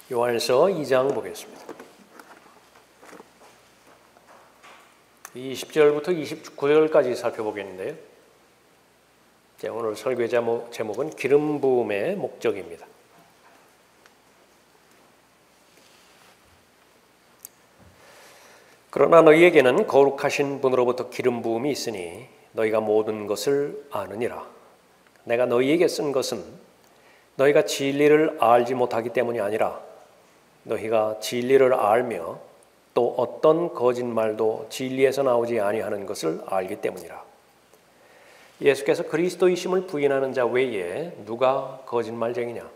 요한일서 2장 보겠습니다. 20절부터 29절까지 살펴보겠는데요. 오늘 설교 제목은 기름 부음의 목적입니다. 그러나 너희에게는 거룩하신 분으로부터 기름 부음이 있으니 너희가 모든 것을 아느니라. 내가 너희에게 쓴 것은 너희가 진리를 알지 못하기 때문이 아니라 너희가 진리를 알며 또 어떤 거짓말도 진리에서 나오지 아니하는 것을 알기 때문이라. 예수께서 그리스도이심을 부인하는 자 외에 누가 거짓말쟁이냐?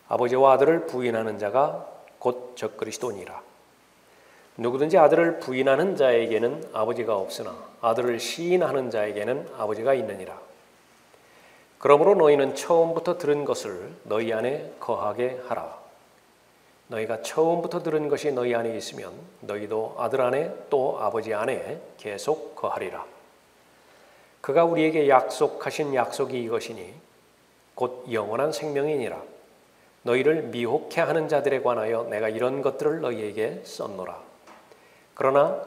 아버지와 아들을 부인하는 자가 곧 적그리스도니라. 누구든지 아들을 부인하는 자에게는 아버지가 없으나 아들을 시인하는 자에게는 아버지가 있느니라. 그러므로 너희는 처음부터 들은 것을 너희 안에 거하게 하라. 너희가 처음부터 들은 것이 너희 안에 있으면 너희도 아들 안에 또 아버지 안에 계속 거하리라. 그가 우리에게 약속하신 약속이 이것이니 곧 영원한 생명이니라. 너희를 미혹해 하는 자들에 관하여 내가 이런 것들을 너희에게 썼노라. 그러나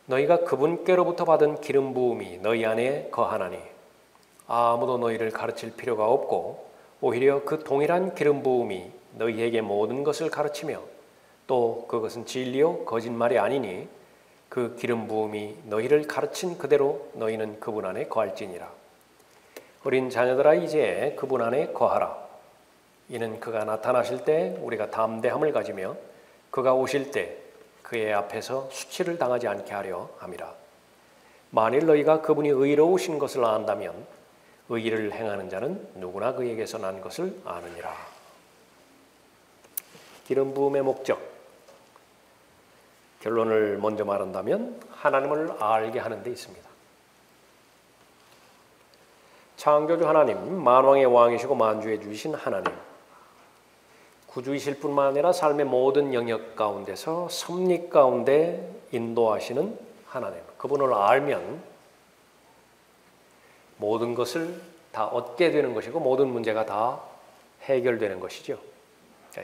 너희가 그분께로부터 받은 기름 부음이 너희 안에 거하나니 아무도 너희를 가르칠 필요가 없고 오히려 그 동일한 기름 부음이 너희에게 모든 것을 가르치며 또 그것은 진리요 거짓말이 아니니 그 기름 부음이 너희를 가르친 그대로 너희는 그분 안에 거할지니라. 어린 자녀들아 이제 그분 안에 거하라. 이는 그가 나타나실 때 우리가 담대함을 가지며 그가 오실 때 그의 앞에서 수치를 당하지 않게 하려 함이라. 만일 너희가 그분이 의로우신 것을 안다면 의의를 행하는 자는 누구나 그에게서 난 것을 아느니라. 기름 부음의 목적, 결론을 먼저 말한다면 하나님을 알게 하는 데 있습니다. 창조주 하나님, 만왕의 왕이시고 만주에 주신 하나님, 구주이실 뿐만 아니라 삶의 모든 영역 가운데서 섭리 가운데 인도하시는 하나님, 그분을 알면 모든 것을 다 얻게 되는 것이고 모든 문제가 다 해결되는 것이죠.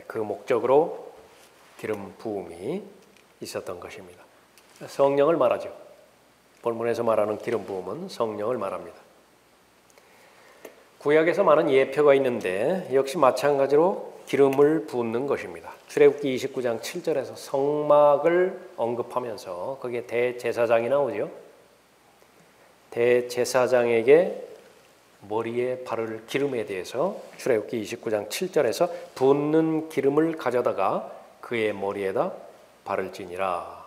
그 목적으로 기름 부음이 있었던 것입니다. 성령을 말하죠. 본문에서 말하는 기름 부음은 성령을 말합니다. 구약에서 많은 예표가 있는데 역시 마찬가지로 기름을 붓는 것입니다. 출애굽기 29장 7절에서 성막을 언급하면서 거기에 대제사장이 나오죠. 대제사장에게 머리에 바를 기름에 대해서 출애굽기 29장 7절에서 붓는 기름을 가져다가 그의 머리에다 바를지니라.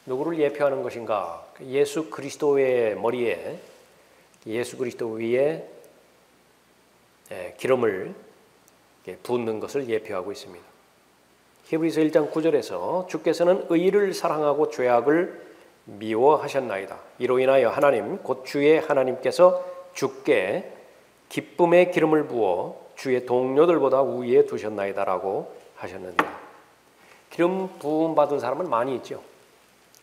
누구를 예표하는 것인가? 예수 그리스도의 머리에, 예수 그리스도 위에 기름을 붓는 것을 예표하고 있습니다. 히브리서 1장 9절에서 주께서는 의를 사랑하고 죄악을 미워하셨나이다. 이로 인하여 하나님 곧 주의 하나님께서 주께 기쁨의 기름을 부어 주의 동료들보다 우위에 두셨나이다라고 하셨는데, 기름 부음 받은 사람은 많이 있죠.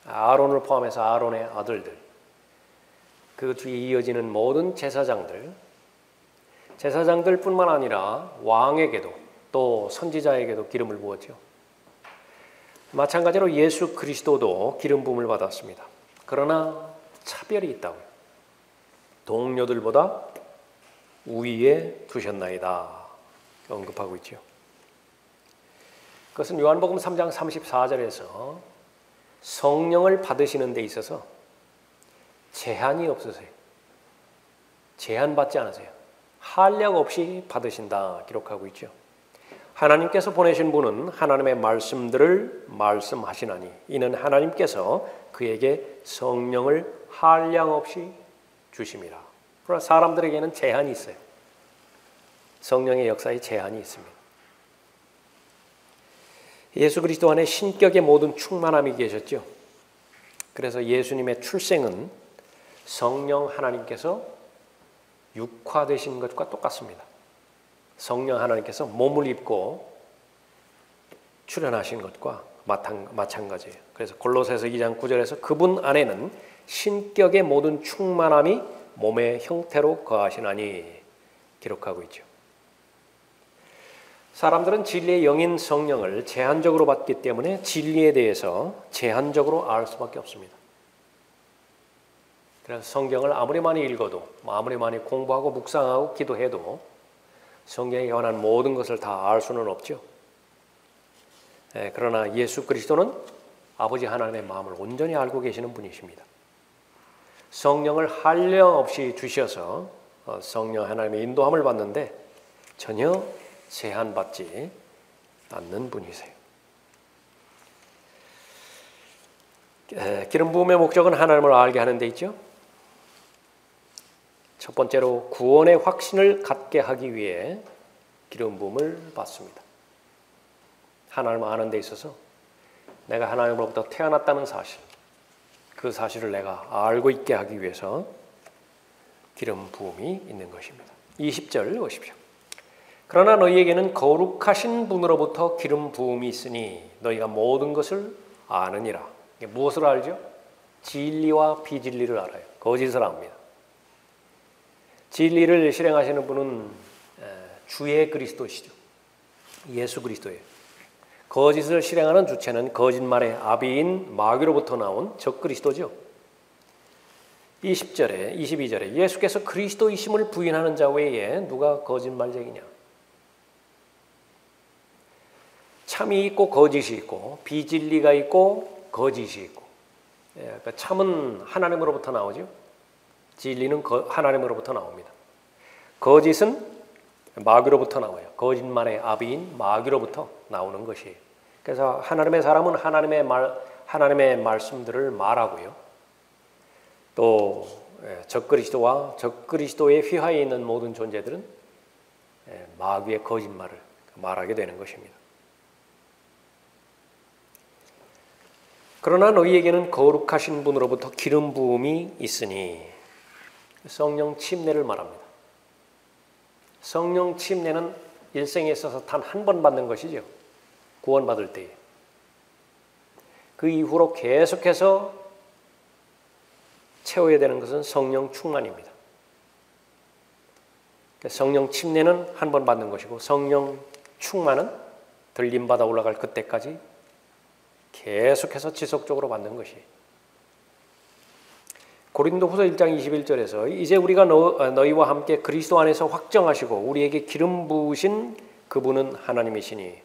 아론을 포함해서 아론의 아들들, 그 뒤에 이어지는 모든 제사장들뿐만 아니라 왕에게도 또 선지자에게도 기름을 부었죠. 마찬가지로 예수 그리스도도 기름 부음을 받았습니다. 그러나 차별이 있다고요. 동료들보다 우위에 두셨나이다 언급하고 있죠. 그것은 요한복음 3장 34절에서 성령을 받으시는 데 있어서 제한이 없으세요. 제한받지 않으세요. 한량 없이 받으신다 기록하고 있죠. 하나님께서 보내신 분은 하나님의 말씀들을 말씀하시나니 이는 하나님께서 그에게 성령을 한량 없이 주심이라. 그러나 사람들에게는 제한이 있어요. 성령의 역사에 제한이 있습니다. 예수 그리스도 안에 신격의 모든 충만함이 계셨죠. 그래서 예수님의 출생은 성령 하나님께서 육화되신 것과 똑같습니다. 성령 하나님께서 몸을 입고 출현하신 것과 마찬가지예요. 그래서 골로새서 2장 9절에서 그분 안에는 신격의 모든 충만함이 몸의 형태로 거하시나니 기록하고 있죠. 사람들은 진리의 영인 성령을 제한적으로 받기 때문에 진리에 대해서 제한적으로 알 수밖에 없습니다. 그래서 성경을 아무리 많이 읽어도 아무리 많이 공부하고 묵상하고 기도해도 성경에 관한 모든 것을 다 알 수는 없죠. 그러나 예수 그리스도는 아버지 하나님의 마음을 온전히 알고 계시는 분이십니다. 성령을 한량없이 주셔서 성령 하나님의 인도함을 받는데 전혀 제한받지 않는 분이세요. 기름 부음의 목적은 하나님을 알게 하는 데 있죠. 첫 번째로 구원의 확신을 갖게 하기 위해 기름 부음을 받습니다. 하나님을 아는 데 있어서 내가 하나님으로부터 태어났다는 사실, 그 사실을 내가 알고 있게 하기 위해서 기름 부음이 있는 것입니다. 20절 보십시오. 그러나 너희에게는 거룩하신 분으로부터 기름 부음이 있으니 너희가 모든 것을 아느니라. 무엇을 알죠? 진리와 비진리를 알아요. 거짓을 압니다. 진리를 실행하시는 분은 주의 그리스도시죠. 예수 그리스도예요. 거짓을 실행하는 주체는 거짓말의 아비인 마귀로부터 나온 적그리스도죠. 20절에 22절에 예수께서 그리스도이심을 부인하는 자 외에 누가 거짓말쟁이냐. 참이 있고 거짓이 있고 비진리가 있고 거짓이 있고, 그러니까 참은 하나님으로부터 나오죠. 진리는 하나님으로부터 나옵니다. 거짓은 마귀로부터 나와요. 거짓말의 아비인 마귀로부터 나오는 것이에요. 그래서 하나님의 사람은 하나님의 말씀들을 말하고요. 또 적그리스도와 적그리스도의 휘하에 있는 모든 존재들은 마귀의 거짓말을 말하게 되는 것입니다. 그러나 너희에게는 거룩하신 분으로부터 기름 부음이 있으니, 성령 침례를 말합니다. 성령 침례는 일생에 있어서 단 한 번 받는 것이죠. 구원받을 때에. 그 이후로 계속해서 채워야 되는 것은 성령 충만입니다. 성령 침례는 한 번 받는 것이고 성령 충만은 들림받아 올라갈 그때까지 계속해서 지속적으로 받는 것이. 고린도후서 1장 21절에서 이제 우리가 너희와 함께 그리스도 안에서 확정하시고 우리에게 기름 부으신 그분은 하나님이시니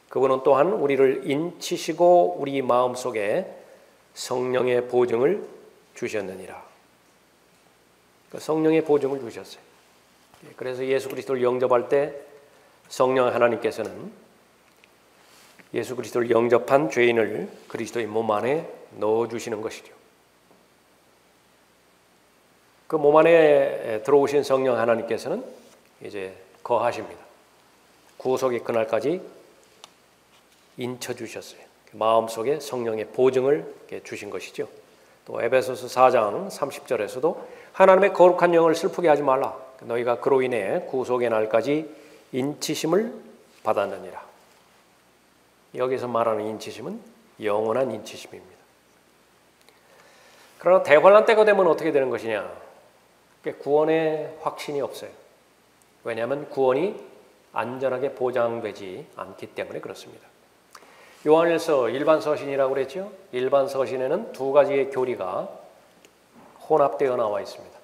그분은 또한 우리를 인치시고 우리 마음속에 성령의 보증을 주셨느니라. 성령의 보증을 주셨어요. 그래서 예수 그리스도를 영접할 때 성령 하나님께서는 예수 그리스도를 영접한 죄인을 그리스도의 몸 안에 넣어주시는 것이죠. 그 몸 안에 들어오신 성령 하나님께서는 이제 거하십니다. 구속의 그날까지 인쳐주셨어요. 마음속에 성령의 보증을 주신 것이죠. 또 에베소서 4장 30절에서도 하나님의 거룩한 영을 슬프게 하지 말라. 너희가 그로 인해 구속의 날까지 인치심을 받았느니라. 여기서 말하는 인치심은 영원한 인치심입니다. 그러나 대환란 때가 되면 어떻게 되는 것이냐? 구원의 확신이 없어요. 왜냐하면 구원이 안전하게 보장되지 않기 때문에 그렇습니다. 요한일서 일반 서신이라고 그랬죠? 일반 서신에는 두 가지의 교리가 혼합되어 나와 있습니다.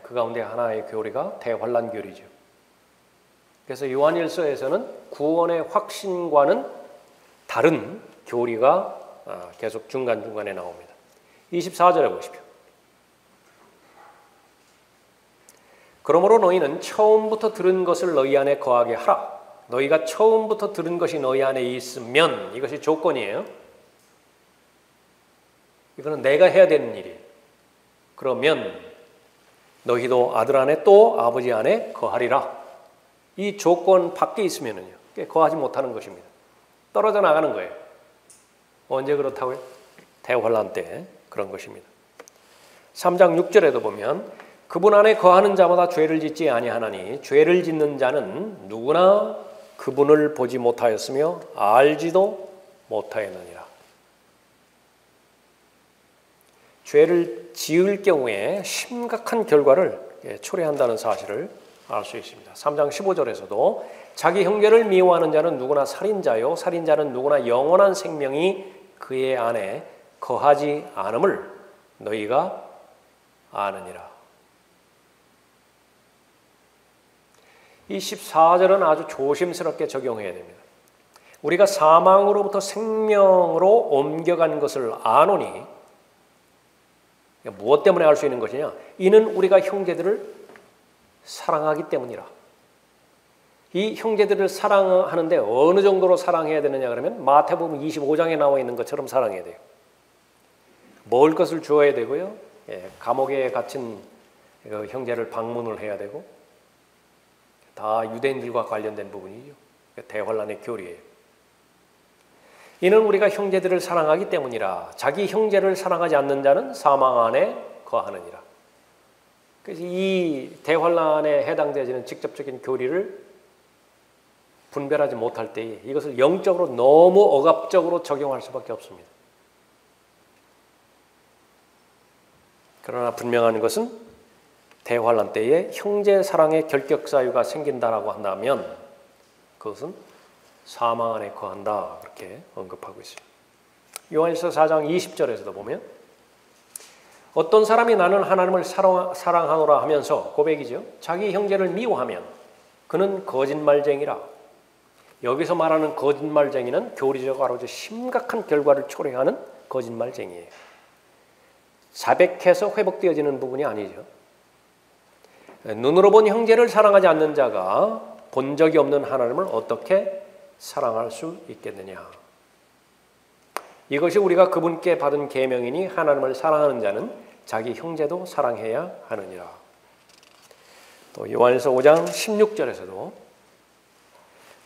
그 가운데 하나의 교리가 대환란 교리죠. 그래서 요한일서에서는 구원의 확신과는 다른 교리가 계속 중간중간에 나옵니다. 24절에 보십시오. 그러므로 너희는 처음부터 들은 것을 너희 안에 거하게 하라. 너희가 처음부터 들은 것이 너희 안에 있으면, 이것이 조건이에요. 이거는 내가 해야 되는 일이에요. 그러면 너희도 아들 안에 또 아버지 안에 거하리라. 이 조건 밖에 있으면은요, 거하지 못하는 것입니다. 떨어져 나가는 거예요. 언제 그렇다고요? 대환란 때 그런 것입니다. 3장 6절에도 보면 그분 안에 거하는 자마다 죄를 짓지 아니하나니 죄를 짓는 자는 누구나 그분을 보지 못하였으며 알지도 못하였느니라. 죄를 지을 경우에 심각한 결과를 초래한다는 사실을 알 수 있습니다. 3장 15절에서도 자기 형제를 미워하는 자는 누구나 살인자요 살인자는 누구나 영원한 생명이 그의 안에 거하지 않음을 너희가 아느니라. 이 14절은 아주 조심스럽게 적용해야 됩니다. 우리가 사망으로부터 생명으로 옮겨간 것을 아노니 무엇 때문에 알 수 있는 것이냐? 이는 우리가 형제들을 사랑하기 때문이라. 이 형제들을 사랑하는데 어느 정도로 사랑해야 되느냐 그러면 마태복음 25장에 나와 있는 것처럼 사랑해야 돼요. 먹을 것을 주어야 되고요. 감옥에 갇힌 형제를 방문을 해야 되고 다 유대인들과 관련된 부분이죠. 대환란의 교리예요. 이는 우리가 형제들을 사랑하기 때문이라. 자기 형제를 사랑하지 않는 자는 사망 안에 거하느니라. 그래서 이 대환란에 해당되어지는 직접적인 교리를 분별하지 못할 때에 이것을 영적으로 너무 억압적으로 적용할 수밖에 없습니다. 그러나 분명한 것은 대환란 때에 형제 사랑의 결격 사유가 생긴다라고 한다면 그것은 사망 안에 거한다 그렇게 언급하고 있습니다. 요한일서 4장 20절에서도 보면 어떤 사람이 나는 하나님을 사랑하노라 하면서 고백이죠. 자기 형제를 미워하면 그는 거짓말쟁이라. 여기서 말하는 거짓말쟁이는 교리적으로 아주 심각한 결과를 초래하는 거짓말쟁이에요. 자백해서 회복되어지는 부분이 아니죠. 눈으로 본 형제를 사랑하지 않는 자가 본 적이 없는 하나님을 어떻게 사랑할 수 있겠느냐. 이것이 우리가 그분께 받은 계명이니 하나님을 사랑하는 자는 자기 형제도 사랑해야 하느니라. 또 요한일서 5장 16절에서도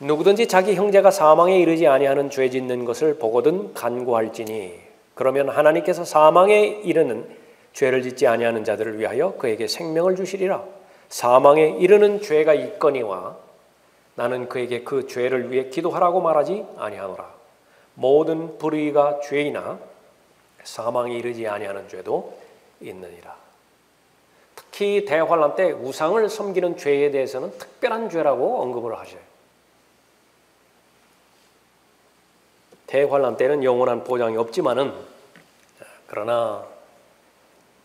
누구든지 자기 형제가 사망에 이르지 아니하는 죄 짓는 것을 보거든 간구할지니 그러면 하나님께서 사망에 이르는 죄를 짓지 아니하는 자들을 위하여 그에게 생명을 주시리라. 사망에 이르는 죄가 있거니와 나는 그에게 그 죄를 위해 기도하라고 말하지 아니하노라. 모든 불의가 죄이나 사망에 이르지 아니하는 죄도 있느니라. 특히 대환란 때 우상을 섬기는 죄에 대해서는 특별한 죄라고 언급을 하셔요. 대환란 때는 영원한 보장이 없지만은 그러나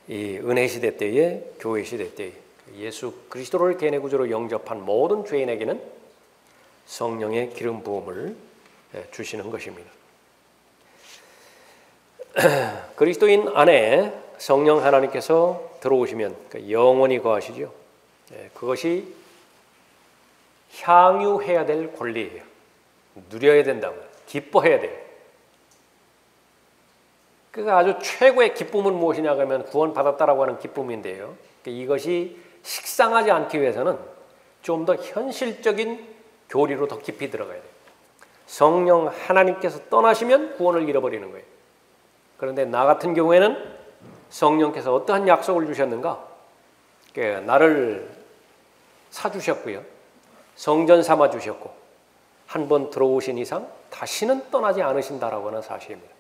이 은혜 시대 때에 교회 시대 때에 예수 그리스도를 개인의 구주로 영접한 모든 죄인에게는 성령의 기름 부음을 주시는 것입니다. 그리스도인 안에 성령 하나님께서 들어오시면 영원히 거하시죠. 그것이 향유해야 될 권리예요. 누려야 된다고, 기뻐해야 돼요. 그 아주 최고의 기쁨은 무엇이냐 그러면 구원받았다라고 하는 기쁨인데요. 이것이 식상하지 않기 위해서는 좀 더 현실적인 교리로 더 깊이 들어가야 돼요. 성령 하나님께서 떠나시면 구원을 잃어버리는 거예요. 그런데 나 같은 경우에는 성령께서 어떠한 약속을 주셨는가? 나를 사주셨고요. 성전 삼아 주셨고 한 번 들어오신 이상 다시는 떠나지 않으신다라고 하는 사실입니다.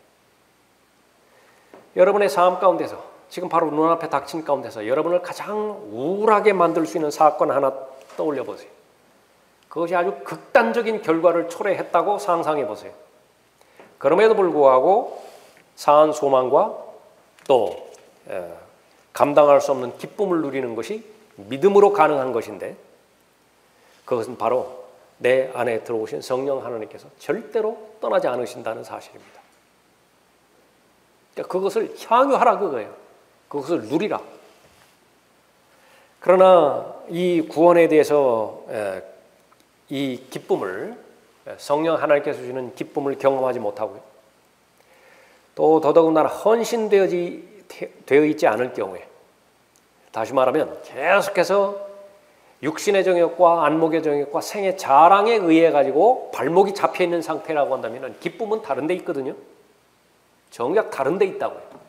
여러분의 삶 가운데서 지금 바로 눈앞에 닥친 가운데서 여러분을 가장 우울하게 만들 수 있는 사건 하나 떠올려 보세요. 그것이 아주 극단적인 결과를 초래했다고 상상해 보세요. 그럼에도 불구하고 사한 소망과 또 감당할 수 없는 기쁨을 누리는 것이 믿음으로 가능한 것인데 그것은 바로 내 안에 들어오신 성령 하나님께서 절대로 떠나지 않으신다는 사실입니다. 그러니까 그것을 향유하라 그거예요. 그것을 누리라. 그러나 이 구원에 대해서 이 기쁨을 성령 하나님께서 주시는 기쁨을 경험하지 못하고요. 또 더더군다나 헌신되어 있지 않을 경우에 다시 말하면 계속해서 육신의 정욕과 안목의 정욕과 생의 자랑에 의해 가지고 발목이 잡혀 있는 상태라고 한다면 기쁨은 다른 데 있거든요. 정작 다른 데 있다고요.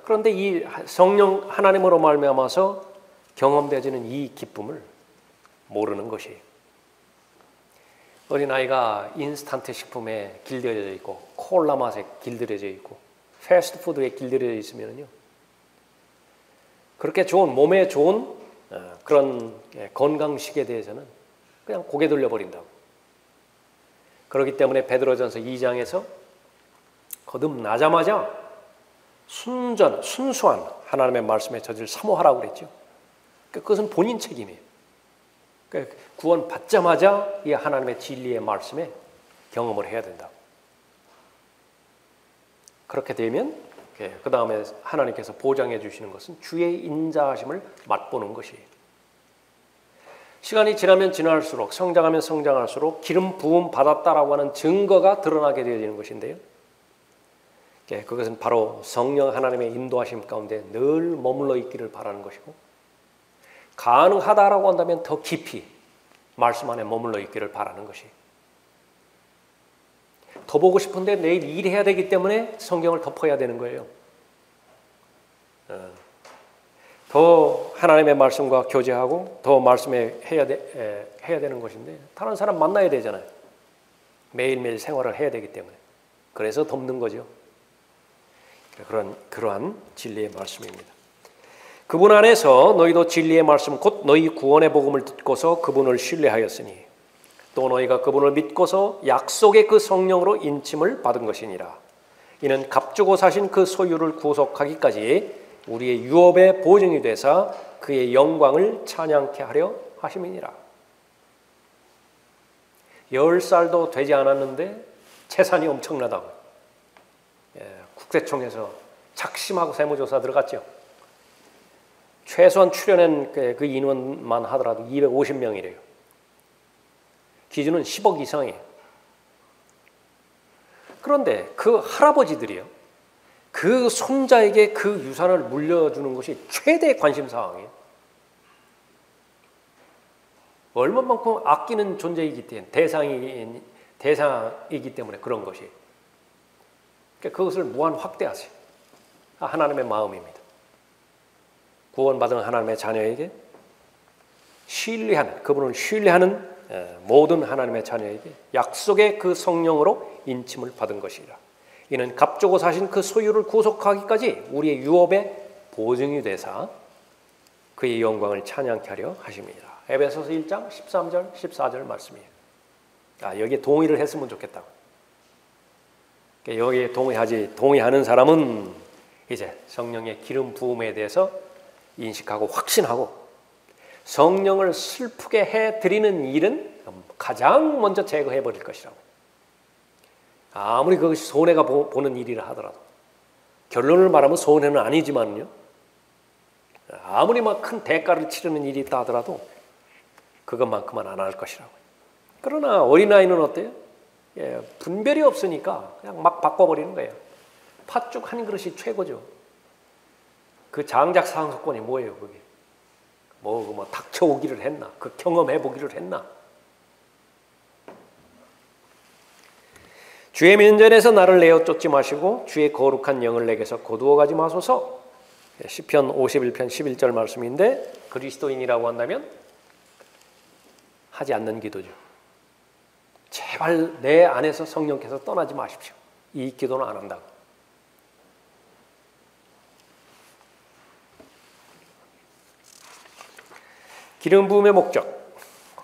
그런데 이 성령 하나님으로 말미암아서 경험되어지는 이 기쁨을 모르는 것이에요. 어린아이가 인스턴트 식품에 길들여져 있고 콜라 맛에 길들여져 있고 패스트푸드에 길들여져 있으면요. 그렇게 좋은 몸에 좋은 그런 건강식에 대해서는 그냥 고개 돌려버린다고. 그렇기 때문에 베드로전서 2장에서 거듭나자마자 순수한 하나님의 말씀에 젖을 사모하라고 그랬죠. 그것은 본인 책임이에요. 구원 받자마자 이 하나님의 진리의 말씀에 경험을 해야 된다. 그렇게 되면 그 다음에 하나님께서 보장해 주시는 것은 주의 인자하심을 맛보는 것이에요. 시간이 지나면 지날수록, 성장하면 성장할수록 기름 부음 받았다라고 하는 증거가 드러나게 되어지는 것인데요. 그것은 바로 성령 하나님의 인도하심 가운데 늘 머물러 있기를 바라는 것이고, 가능하다라고 한다면 더 깊이 말씀 안에 머물러 있기를 바라는 것이. 더 보고 싶은데 내일 일해야 되기 때문에 성경을 덮어야 되는 거예요. 더 하나님의 말씀과 교제하고 더 말씀에 해야 되는 것인데, 다른 사람 만나야 되잖아요. 매일매일 생활을 해야 되기 때문에. 그래서 덮는 거죠. 그러한 진리의 말씀입니다. 그분 안에서 너희도 진리의 말씀 곧 너희 구원의 복음을 듣고서 그분을 신뢰하였으니 또 너희가 그분을 믿고서 약속의 그 성령으로 인침을 받은 것이니라. 이는 값주고 사신 그 소유를 구속하기까지 우리의 유업의 보증이 되사 그의 영광을 찬양케 하려 하심이니라. 10살도 되지 않았는데 재산이 엄청나다고. 국세청에서 작심하고 세무조사 들어갔죠. 최소한 출연한 그 인원만 하더라도 250명이래요. 기준은 10억 이상이에요. 그런데 그 할아버지들이요, 그 손자에게 그 유산을 물려주는 것이 최대 관심사항이에요. 얼마만큼 아끼는 존재이기 때문에, 대상이기 때문에 그런 것이. 그러니까 그것을 무한 확대하세요. 하나님의 마음입니다. 구원받은 하나님의 자녀에게 그분을 신뢰하는 모든 하나님의 자녀에게 약속의 그 성령으로 인침을 받은 것이라. 이는 값주고 사신 그 소유를 구속하기까지 우리의 유업의 보증이 되사 그의 영광을 찬양케 하려 하심이라. 에베소서 1장 13절 14절 말씀이에요. 여기에 동의를 했으면 좋겠다고. 여기에 동의하는 사람은 이제 성령의 기름 부음에 대해서 인식하고 확신하고, 성령을 슬프게 해드리는 일은 가장 먼저 제거해 버릴 것이라고. 아무리 그것이 손해가 보는 일이라 하더라도, 결론을 말하면 손해는 아니지만요, 아무리 막 큰 대가를 치르는 일이 있다 하더라도 그것만큼은 안 할 것이라고. 그러나 어린아이는 어때요? 분별이 없으니까 그냥 막 바꿔버리는 거예요. 팥죽 한 그릇이 최고죠. 그 장작 상속권이 뭐예요, 그게? 뭐 닥쳐오기를 했나? 그 경험해보기를 했나? 주의 면전에서 나를 내어 쫓지 마시고 주의 거룩한 영을 내게서 거두어 가지 마소서. 시편 51편 11절 말씀인데, 그리스도인이라고 한다면 하지 않는 기도죠. 제발 내 안에서 성령께서 떠나지 마십시오. 이 기도는 안 한다고. 기름 부음의 목적,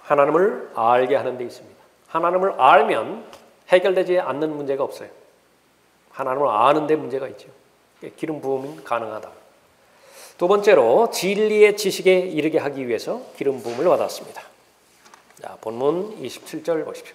하나님을 알게 하는 데 있습니다. 하나님을 알면 해결되지 않는 문제가 없어요. 하나님을 아는 데 문제가 있죠. 기름 부음은 가능하다. 두 번째로 진리의 지식에 이르게 하기 위해서 기름 부음을 받았습니다. 자, 본문 27절 보십시오.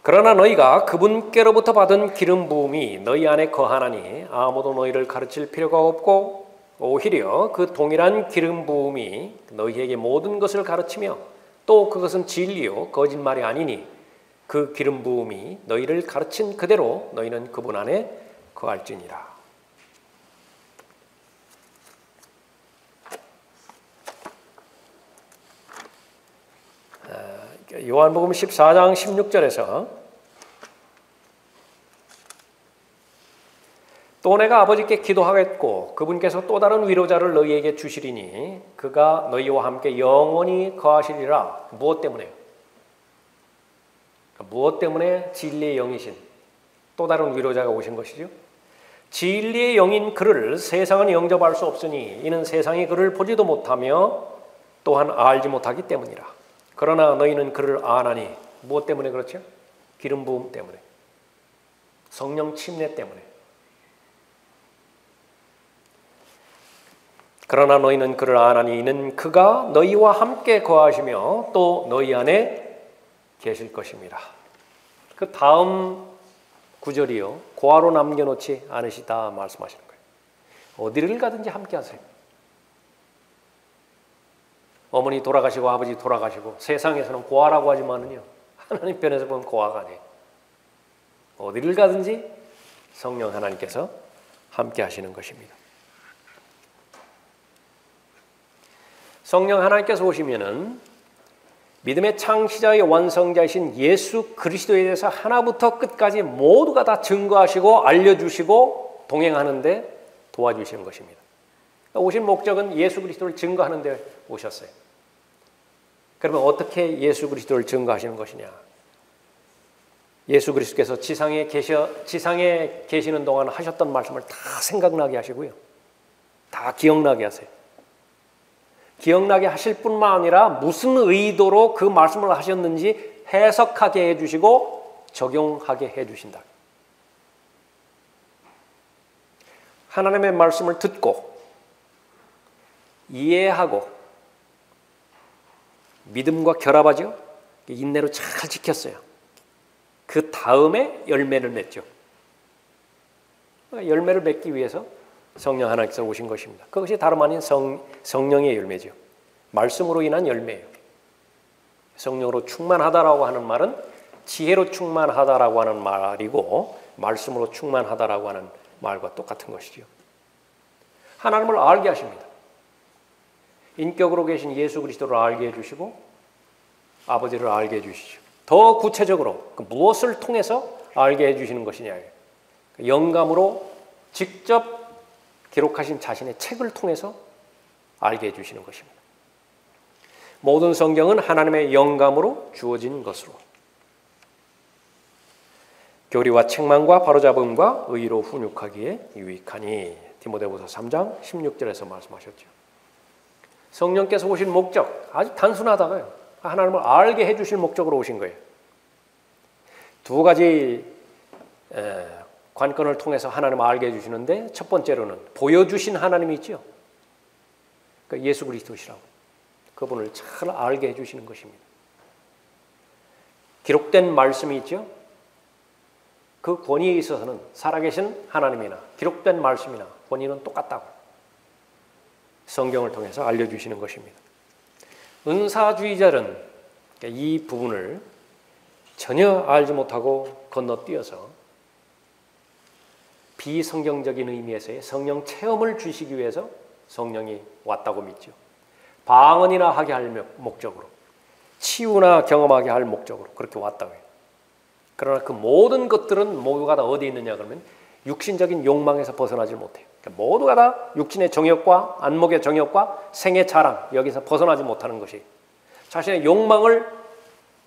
그러나 너희가 그분께로부터 받은 기름 부음이 너희 안에 거하나니 아무도 너희를 가르칠 필요가 없고 오히려 그 동일한 기름 부음이 너희에게 모든 것을 가르치며 또 그것은 진리요 거짓말이 아니니 그 기름 부음이 너희를 가르친 그대로 너희는 그분 안에 거할지니라. 요한복음 14장 16절에서 또 내가 아버지께 기도하겠고 그분께서 또 다른 위로자를 너희에게 주시리니 그가 너희와 함께 영원히 거하시리라. 무엇 때문에요? 무엇 때문에 진리의 영이신 또 다른 위로자가 오신 것이죠? 진리의 영인 그를 세상은 영접할 수 없으니 이는 세상이 그를 보지도 못하며 또한 알지 못하기 때문이라. 그러나 너희는 그를 아나니 무엇 때문에 그렇죠? 기름 부음 때문에, 성령 침례 때문에. 그러나 너희는 그를 아나니 이는 그가 너희와 함께 거하시며 또 너희 안에 계실 것입니다. 그 다음 구절이요, 고아로 남겨놓지 않으시다 말씀하시는 거예요. 어디를 가든지 함께 하세요. 어머니 돌아가시고 아버지 돌아가시고 세상에서는 고아라고 하지만은요, 하나님 편에서 보면 고아가 아니에요. 어디를 가든지 성령 하나님께서 함께 하시는 것입니다. 성령 하나님께서 오시면은 믿음의 창시자의 완성자이신 예수 그리스도에 대해서 하나부터 끝까지 모두가 다 증거하시고 알려주시고 동행하는데 도와주시는 것입니다. 오신 목적은 예수 그리스도를 증거하는 데 오셨어요. 그러면 어떻게 예수 그리스도를 증거하시는 것이냐? 예수 그리스도께서 지상에 계시는 동안 하셨던 말씀을 다 생각나게 하시고요. 다 기억나게 하세요. 기억나게 하실 뿐만 아니라 무슨 의도로 그 말씀을 하셨는지 해석하게 해주시고 적용하게 해주신다. 하나님의 말씀을 듣고 이해하고 믿음과 결합하죠. 인내로 잘 지켰어요. 그 다음에 열매를 맺죠. 열매를 맺기 위해서 성령 하나님께서 오신 것입니다. 그것이 다름 아닌 성령의 열매죠. 말씀으로 인한 열매예요. 성령으로 충만하다라고 하는 말은 지혜로 충만하다라고 하는 말이고 말씀으로 충만하다라고 하는 말과 똑같은 것이죠. 하나님을 알게 하십니다. 인격으로 계신 예수 그리스도를 알게 해주시고 아버지를 알게 해주시죠. 더 구체적으로 무엇을 통해서 알게 해주시는 것이냐, 영감으로 직접 기록하신 자신의 책을 통해서 알게 해주시는 것입니다. 모든 성경은 하나님의 영감으로 주어진 것으로 교리와 책망과 바로잡음과 의로 훈육하기에 유익하니 디모데후서 3장 16절에서 말씀하셨죠. 성령께서 오신 목적 아주 단순하다고요. 하나님을 알게 해주실 목적으로 오신 거예요. 두 가지 관건을 통해서 하나님을 알게 해주시는데 첫 번째로는 보여주신 하나님이 있죠. 그러니까 예수 그리스도시라고 그분을 잘 알게 해주시는 것입니다. 기록된 말씀이 있죠. 그 권위에 있어서는 살아계신 하나님이나 기록된 말씀이나 권위는 똑같다고 성경을 통해서 알려주시는 것입니다. 은사주의자는 이 부분을 전혀 알지 못하고 건너뛰어서 비성경적인 의미에서의 성령 체험을 주시기 위해서 성령이 왔다고 믿죠. 방언이나 하게 할 목적으로, 치유나 경험하게 할 목적으로 그렇게 왔다고 해요. 그러나 그 모든 것들은 모두가 다 어디 있느냐 그러면 육신적인 욕망에서 벗어나지 못해요. 그러니까 모두가 다 육신의 정욕과 안목의 정욕과 생의 자랑 여기서 벗어나지 못하는 것이 자신의 욕망을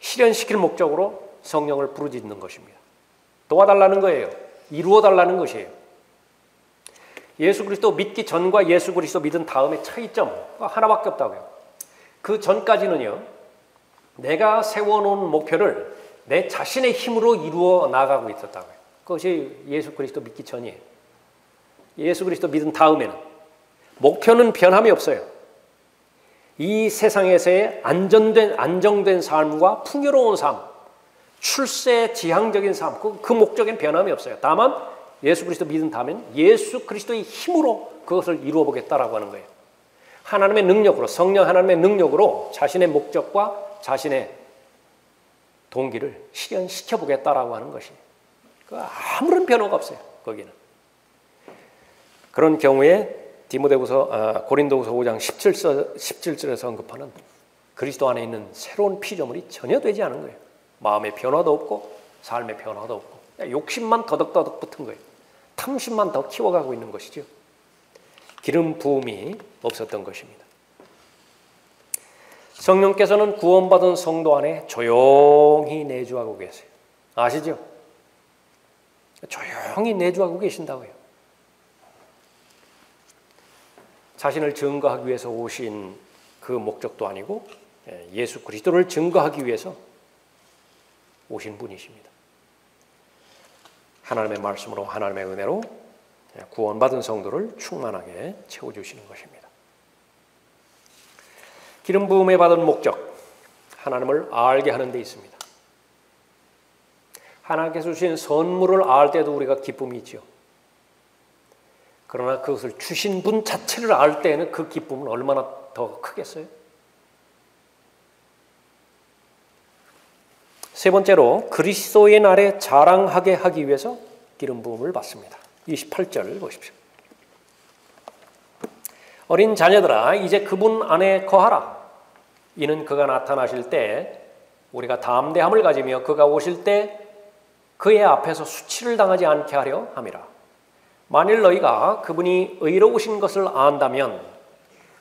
실현시킬 목적으로 성령을 부르짖는 것입니다. 도와달라는 거예요. 이루어달라는 것이에요. 예수 그리스도 믿기 전과 예수 그리스도 믿은 다음의 차이점 하나밖에 없다고요. 그 전까지는요, 내가 세워놓은 목표를 내 자신의 힘으로 이루어 나가고 있었다고요. 그것이 예수 그리스도 믿기 전이에요. 예수 그리스도 믿은 다음에는 목표는 변함이 없어요. 이 세상에서의 안정된 삶과 풍요로운 삶, 출세 지향적인 삶, 그 목적엔 변함이 없어요. 다만 예수 그리스도 믿은 다음엔 예수 그리스도의 힘으로 그것을 이루어 보겠다라고 하는 거예요. 하나님의 능력으로, 성령 하나님의 능력으로 자신의 목적과 자신의 동기를 실현시켜 보겠다라고 하는 것이 아무런 변화가 없어요. 거기는. 그런 경우에 고린도후서 5장 17절에서 언급하는 그리스도 안에 있는 새로운 피조물이 전혀 되지 않은 거예요. 마음의 변화도 없고 삶의 변화도 없고 욕심만 더덕더덕 붙은 거예요. 탐심만 더 키워가고 있는 것이죠. 기름 부음이 없었던 것입니다. 성령께서는 구원받은 성도 안에 조용히 내주하고 계세요. 아시죠? 조용히 내주하고 계신다고요. 자신을 증거하기 위해서 오신 그 목적도 아니고 예수 그리스도를 증거하기 위해서 오신 분이십니다. 하나님의 말씀으로 하나님의 은혜로 구원받은 성도를 충만하게 채워주시는 것입니다. 기름 부음에 받은 목적, 하나님을 알게 하는 데 있습니다. 하나님께서 주신 선물을 알 때도 우리가 기쁨이 있죠. 그러나 그것을 주신 분 자체를 알 때에는 그 기쁨은 얼마나 더 크겠어요? 세 번째로 그리스도의 날에 자랑하게 하기 위해서 기름 부음을 받습니다. 28절 보십시오. 어린 자녀들아 이제 그분 안에 거하라. 이는 그가 나타나실 때 우리가 담대함을 가지며 그가 오실 때 그의 앞에서 수치를 당하지 않게 하려 함이라. 만일 너희가 그분이 의로우신 것을 안다면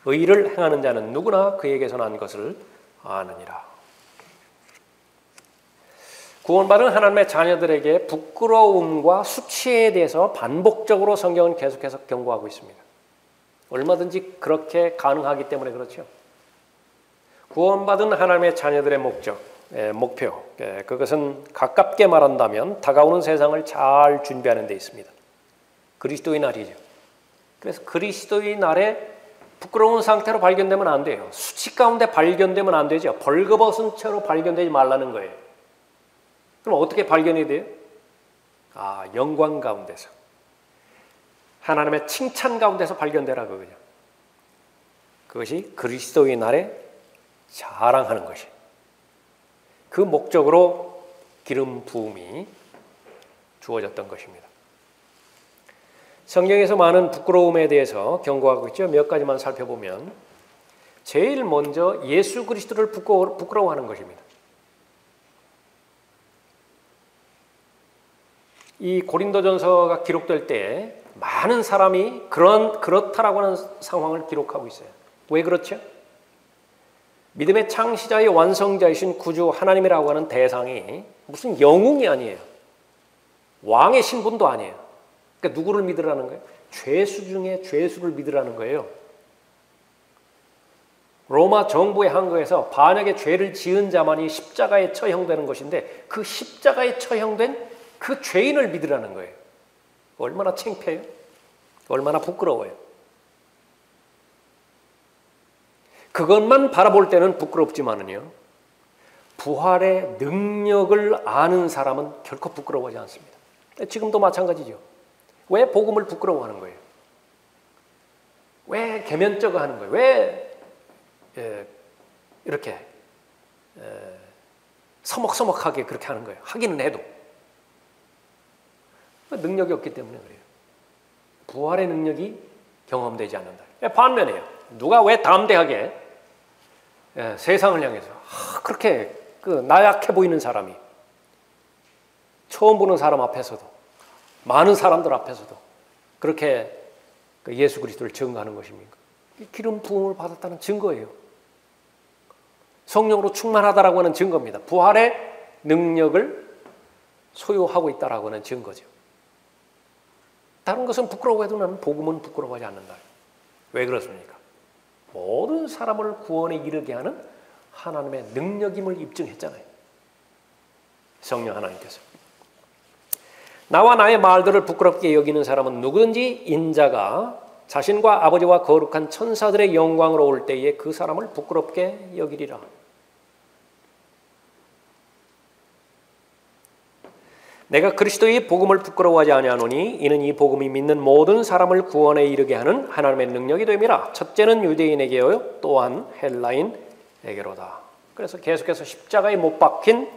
의를 행하는 자는 누구나 그에게서 난 것을 아느니라. 구원받은 하나님의 자녀들에게 부끄러움과 수치에 대해서 반복적으로 성경은 계속해서 경고하고 있습니다. 얼마든지 그렇게 가능하기 때문에 그렇죠. 구원받은 하나님의 자녀들의 목표, 그것은 가깝게 말한다면 다가오는 세상을 잘 준비하는 데 있습니다. 그리스도의 날이죠. 그래서 그리스도의 날에 부끄러운 상태로 발견되면 안 돼요. 수치 가운데 발견되면 안 되죠. 벌거벗은 채로 발견되지 말라는 거예요. 그럼 어떻게 발견이 돼요? 영광 가운데서. 하나님의 칭찬 가운데서 발견되라 그거죠. 그것이 그리스도의 날에 자랑하는 것이. 그 목적으로 기름 부음이 주어졌던 것입니다. 성경에서 많은 부끄러움에 대해서 경고하고 있죠. 몇 가지만 살펴보면 제일 먼저 예수 그리스도를 부끄러워하는 것입니다. 이 고린도전서가 기록될 때 많은 사람이 그렇다라고 하는 상황을 기록하고 있어요. 왜 그렇죠? 믿음의 창시자의 완성자이신 구주 하나님이라고 하는 대상이 무슨 영웅이 아니에요. 왕의 신분도 아니에요. 그러니까 누구를 믿으라는 거예요? 죄수 중에 죄수를 믿으라는 거예요. 로마 정부의 한국에서 반역의 죄를 지은 자만이 십자가에 처형되는 것인데 그 십자가에 처형된 그 죄인을 믿으라는 거예요. 얼마나 창피해요? 얼마나 부끄러워요? 그것만 바라볼 때는 부끄럽지만은요, 부활의 능력을 아는 사람은 결코 부끄러워하지 않습니다. 지금도 마찬가지죠. 왜 복음을 부끄러워하는 거예요? 왜 계면쩍어 하는 거예요? 왜 이렇게 서먹서먹하게 그렇게 하는 거예요? 하기는 해도 능력이 없기 때문에 그래요. 부활의 능력이 경험되지 않는다. 반면에요, 누가 왜 담대하게 세상을 향해서 그렇게 나약해 보이는 사람이 처음 보는 사람 앞에서도 많은 사람들 앞에서도 그렇게 예수 그리스도를 증거하는 것입니까? 기름 부음을 받았다는 증거예요. 성령으로 충만하다라고 하는 증거입니다. 부활의 능력을 소유하고 있다라고 하는 증거죠. 다른 것은 부끄러워해도 나는 복음은 부끄러워하지 않는다. 왜 그렇습니까? 모든 사람을 구원에 이르게 하는 하나님의 능력임을 입증했잖아요. 성령 하나님께서. 나와 나의 말들을 부끄럽게 여기는 사람은 누구든지 인자가 자신과 아버지와 거룩한 천사들의 영광으로 올 때에 그 사람을 부끄럽게 여기리라. 내가 그리스도의 복음을 부끄러워하지 아니하노니 이는 이 복음이 믿는 모든 사람을 구원에 이르게 하는 하나님의 능력이 됨이라. 첫째는 유대인에게요 또한 헬라인에게로다. 그래서 계속해서 십자가에 못 박힌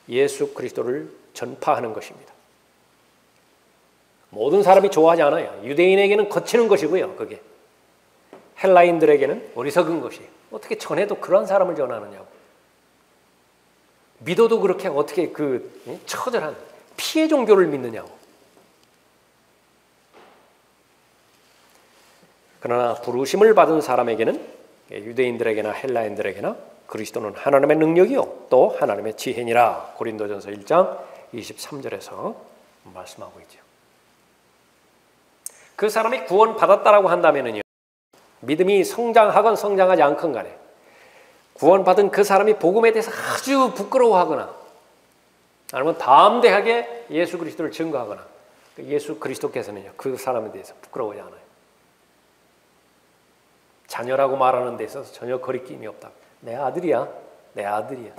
예수 그리스도를 전파하는 것입니다. 모든 사람이 좋아하지 않아요. 유대인에게는 거치는 것이고요. 그게 헬라인들에게는 어리석은 것이에요. 어떻게 전에도 그런 사람을 전하느냐고. 믿어도 그렇게 어떻게 그 처절한 피해 종교를 믿느냐고. 그러나 부르심을 받은 사람에게는 유대인들에게나 헬라인들에게나 그리스도는 하나님의 능력이요 또 하나님의 지혜니라. 고린도전서 1장 23절에서 말씀하고 있죠. 그 사람이 구원 받았다라고 한다면은요, 믿음이 성장하건 성장하지 않건 간에 구원받은 그 사람이 복음에 대해서 아주 부끄러워하거나 아니면 담대하게 예수 그리스도를 증거하거나 예수 그리스도께서는요 그 사람에 대해서 부끄러워하지 않아요. 자녀라고 말하는 데 있어서 전혀 거리낌이 없다. 내 아들이야. 내 아들이야.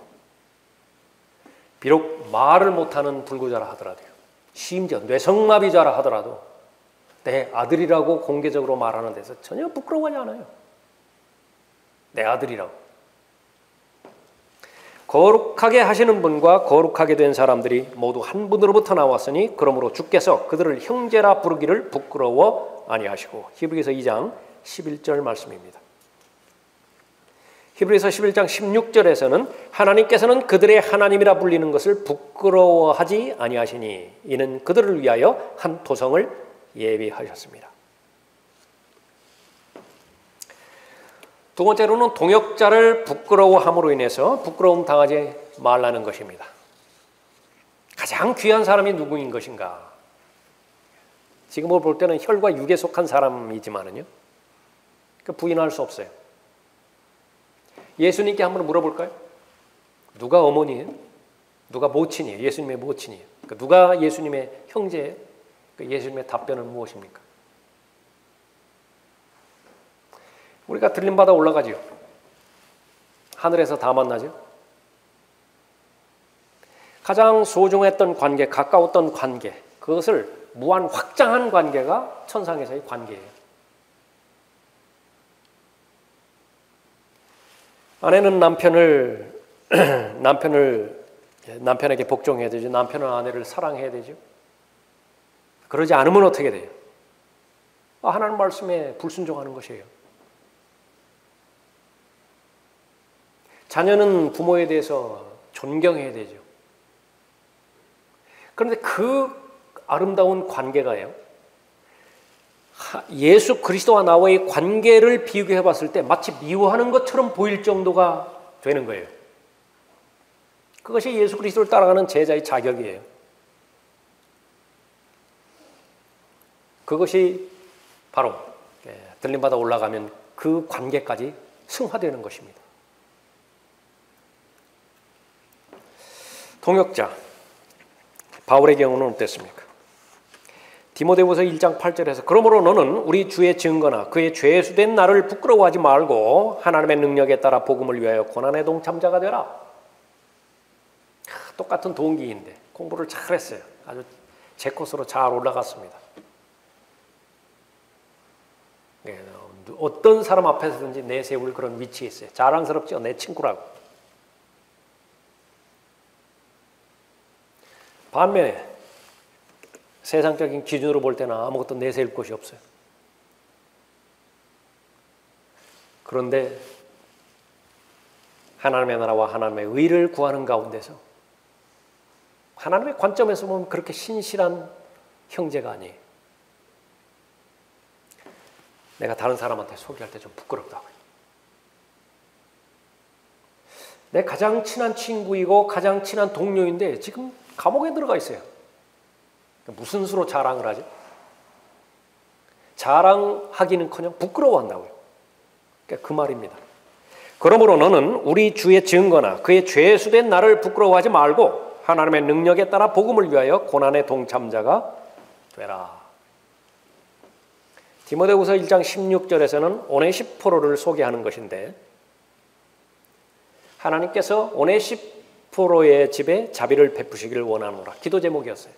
비록 말을 못하는 불구자라 하더라도요. 심지어 뇌성마비자라 하더라도 내 아들이라고 공개적으로 말하는 데서 전혀 부끄러워하지 않아요. 내 아들이라고. 거룩하게 하시는 분과 거룩하게 된 사람들이 모두 한 분으로부터 나왔으니 그러므로 주께서 그들을 형제라 부르기를 부끄러워 아니하시고. 히브리서 2장 11절 말씀입니다. 히브리서 11장 16절에서는 하나님께서는 그들의 하나님이라 불리는 것을 부끄러워하지 아니하시니 이는 그들을 위하여 한 토성을 예비하셨습니다. 두 번째로는 동역자를 부끄러워함으로 인해서 부끄러움 당하지 말라는 것입니다. 가장 귀한 사람이 누구인 것인가? 지금으로 볼 때는 혈과 육에 속한 사람이지만은요, 부인할 수 없어요. 예수님께 한번 물어볼까요? 누가 어머니예요? 누가 모친이에요? 예수님의 모친이에요. 누가 예수님의 형제예요? 예수님의 답변은 무엇입니까? 우리가 들림받아 올라가지요. 하늘에서 다 만나죠. 가장 소중했던 관계, 가까웠던 관계, 그것을 무한 확장한 관계가 천상에서의 관계예요. 아내는 남편에게 복종해야 되죠. 남편은 아내를 사랑해야 되죠. 그러지 않으면 어떻게 돼요? 하나님 말씀에 불순종하는 것이에요. 자녀는 부모에 대해서 존경해야 되죠. 그런데 그 아름다운 관계가요, 예수 그리스도와 나와의 관계를 비교해 봤을 때 마치 미워하는 것처럼 보일 정도가 되는 거예요. 그것이 예수 그리스도를 따라가는 제자의 자격이에요. 그것이 바로 들림받아 올라가면 그 관계까지 승화되는 것입니다. 동역자, 바울의 경우는 어땠습니까? 디모데후서 1장 8절에서 그러므로 너는 우리 주의 증거나 그의 죄수된 나를 부끄러워하지 말고 하나님의 능력에 따라 복음을 위하여 고난의 동참자가 되라. 똑같은 동기인데 공부를 잘했어요. 아주 제 코스로 잘 올라갔습니다. 어떤 사람 앞에서든지 내세울 그런 위치에 있어요. 자랑스럽죠. 내 친구라고. 반면에 세상적인 기준으로 볼 때는 아무것도 내세울 것이 없어요. 그런데 하나님의 나라와 하나님의 의를 구하는 가운데서 하나님의 관점에서 보면 그렇게 신실한 형제가 아니에요. 내가 다른 사람한테 소개할 때 좀 부끄럽다고요. 내 가장 친한 친구이고 가장 친한 동료인데 지금 감옥에 들어가 있어요. 무슨 수로 자랑을 하죠? 자랑하기는커녕 부끄러워한다고요. 그러니까 그 말입니다. 그러므로 너는 우리 주의 증거나 그의 죄수된 나를 부끄러워하지 말고 하나님의 능력에 따라 복음을 위하여 고난의 동참자가 되라. 디모데후서 1장 16절에서는 오네시포로를 소개하는 것인데 하나님께서 오네시포로의 집에 자비를 베푸시기를 원하노라. 기도 제목이었어요.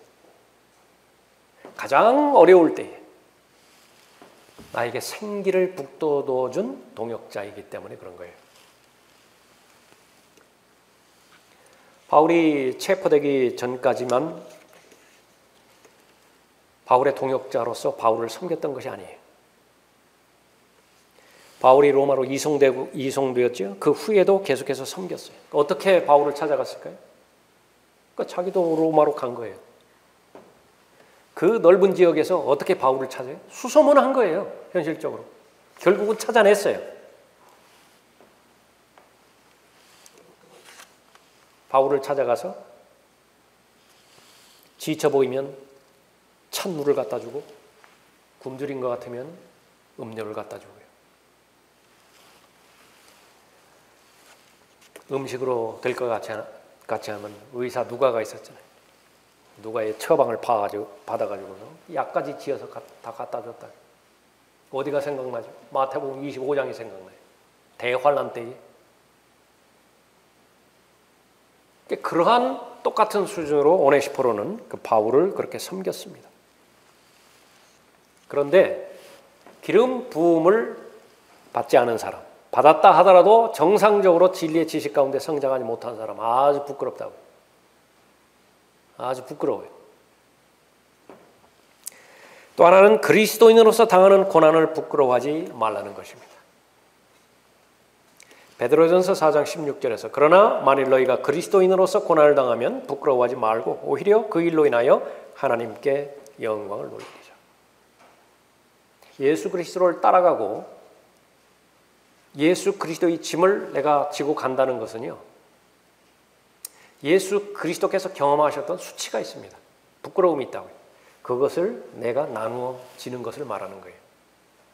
가장 어려울 때에 나에게 생기를 북돋워준 동역자이기 때문에 그런 거예요. 바울이 체포되기 전까지만 바울의 동역자로서 바울을 섬겼던 것이 아니에요. 바울이 로마로 이송되었죠. 그 후에도 계속해서 섬겼어요. 어떻게 바울을 찾아갔을까요? 그러니까 자기도 로마로 간 거예요. 그 넓은 지역에서 어떻게 바울을 찾아요? 수소문한 거예요. 현실적으로. 결국은 찾아냈어요. 바울을 찾아가서 지쳐 보이면 찬물을 갖다 주고 굶주린 것 같으면 음료를 갖다 주고요. 음식으로 될 것 같지 않으면 의사 누가가 있었잖아요. 누가의 처방을 받아가지고 약까지 지어서 다 갖다 줬다. 어디가 생각나죠? 마태복음 25장이 생각나요. 대환란 때에. 그러한 똑같은 수준으로 오네시포로는 그 바울을 그렇게 섬겼습니다. 그런데 기름 부음을 받지 않은 사람, 받았다 하더라도 정상적으로 진리의 지식 가운데 성장하지 못한 사람, 아주 부끄럽다고요. 아주 부끄러워요. 또 하나는 그리스도인으로서 당하는 고난을 부끄러워하지 말라는 것입니다. 베드로전서 4장 16절에서 그러나 만일 너희가 그리스도인으로서 고난을 당하면 부끄러워하지 말고 오히려 그 일로 인하여 하나님께 영광을 돌리자. 예수 그리스도를 따라가고 예수 그리스도의 짐을 내가 지고 간다는 것은요, 예수 그리스도께서 경험하셨던 수치가 있습니다. 부끄러움이 있다고요. 그것을 내가 나누어 지는 것을 말하는 거예요.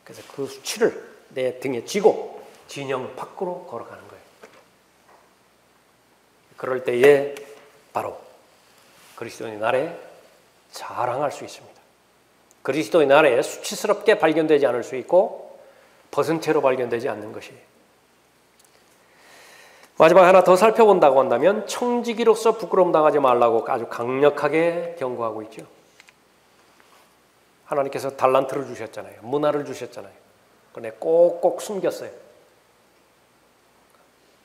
그래서 그 수치를 내 등에 지고 진영 밖으로 걸어가는 거예요. 그럴 때에 바로 그리스도의 날에 자랑할 수 있습니다. 그리스도의 날에 수치스럽게 발견되지 않을 수 있고 벗은 채로 발견되지 않는 것이에요. 마지막 하나 더 살펴본다고 한다면 청지기로서 부끄러움 당하지 말라고 아주 강력하게 경고하고 있죠. 하나님께서 달란트를 주셨잖아요. 문화를 주셨잖아요. 그런데 꼭꼭 숨겼어요.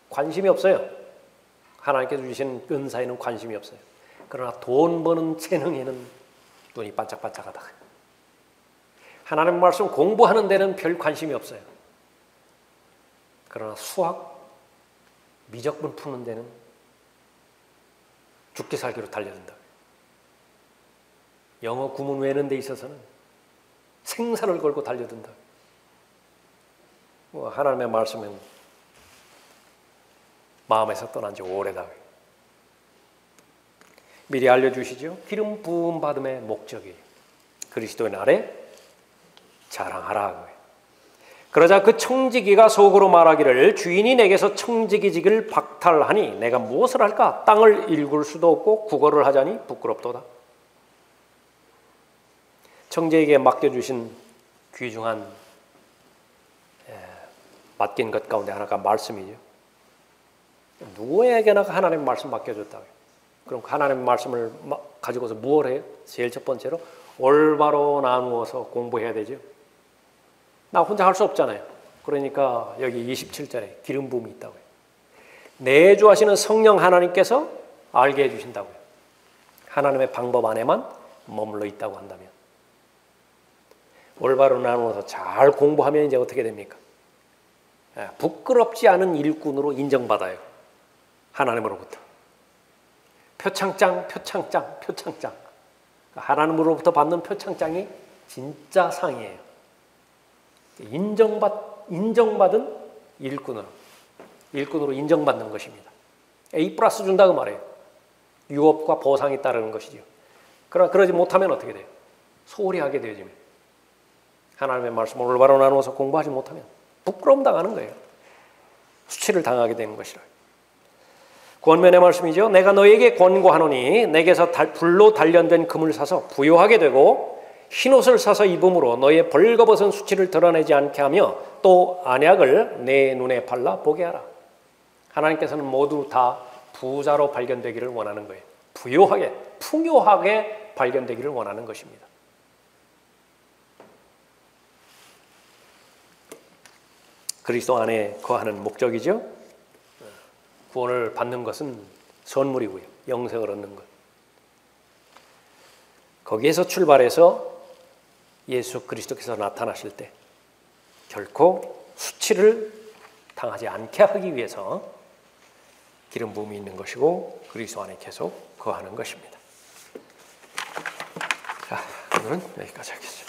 관심이 없어요. 하나님께서 주신 은사에는 관심이 없어요. 그러나 돈 버는 재능에는 눈이 반짝반짝하다. 하나님 말씀 공부하는 데는 별 관심이 없어요. 그러나 수학, 미적분 푸는 데는 죽기 살기로 달려든다. 영어 구문 외우는 데 있어서는 생사를 걸고 달려든다. 하나님의 말씀은 마음에서 떠난 지 오래다. 미리 알려주시죠. 기름 부음 받음의 목적이 그리스도의 날에 자랑하라. 그러자 그 청지기가 속으로 말하기를 주인이 내게서 청지기직을 박탈하니 내가 무엇을 할까? 땅을 일굴 수도 없고 구걸을 하자니 부끄럽도다. 청지기에게 맡겨주신 귀중한 맡긴 것 가운데 하나가 말씀이죠. 누구에게나 하나님 말씀 맡겨줬다고요. 그럼 하나님 말씀을 가지고서 무엇을 해요? 제일 첫 번째로 올바로 나누어서 공부해야 되죠. 나 혼자 할 수 없잖아요. 그러니까 여기 27절에 기름 부음이 있다고요. 내주하시는 성령 하나님께서 알게 해주신다고요. 하나님의 방법 안에만 머물러 있다고 한다면 올바로 나누어서 잘 공부하면 이제 어떻게 됩니까? 부끄럽지 않은 일꾼으로 인정받아요. 하나님으로부터. 표창장. 하나님으로부터 받는 표창장이 진짜 상이에요. 인정받은 일꾼으로 인정받는 것입니다. A+ 준다고 말해요. 유업과 보상이 따르는 것이죠. 그러나 그러지 못하면 어떻게 돼요? 소홀히 하게 되어지면 하나님의 말씀을 올바로 나누어서 공부하지 못하면 부끄러움 당하는 거예요. 수치를 당하게 되는 것이라. 권면의 말씀이죠. 내가 너에게 권고하노니 내게서 불로 단련된 금을 사서 부요하게 되고 흰옷을 사서 입음으로 너의 벌거벗은 수치를 드러내지 않게 하며 또 안약을 내 눈에 발라 보게 하라. 하나님께서는 모두 다 부자로 발견되기를 원하는 거예요. 부요하게, 풍요하게 발견되기를 원하는 것입니다. 그리스도 안에 거하는 목적이죠. 구원을 받는 것은 선물이고요. 영생을 얻는 것. 거기에서 출발해서 예수 그리스도께서 나타나실 때 결코 수치를 당하지 않게 하기 위해서 기름 부음이 있는 것이고 그리스도 안에 계속 거하는 것입니다. 자, 오늘은 여기까지 하겠습니다.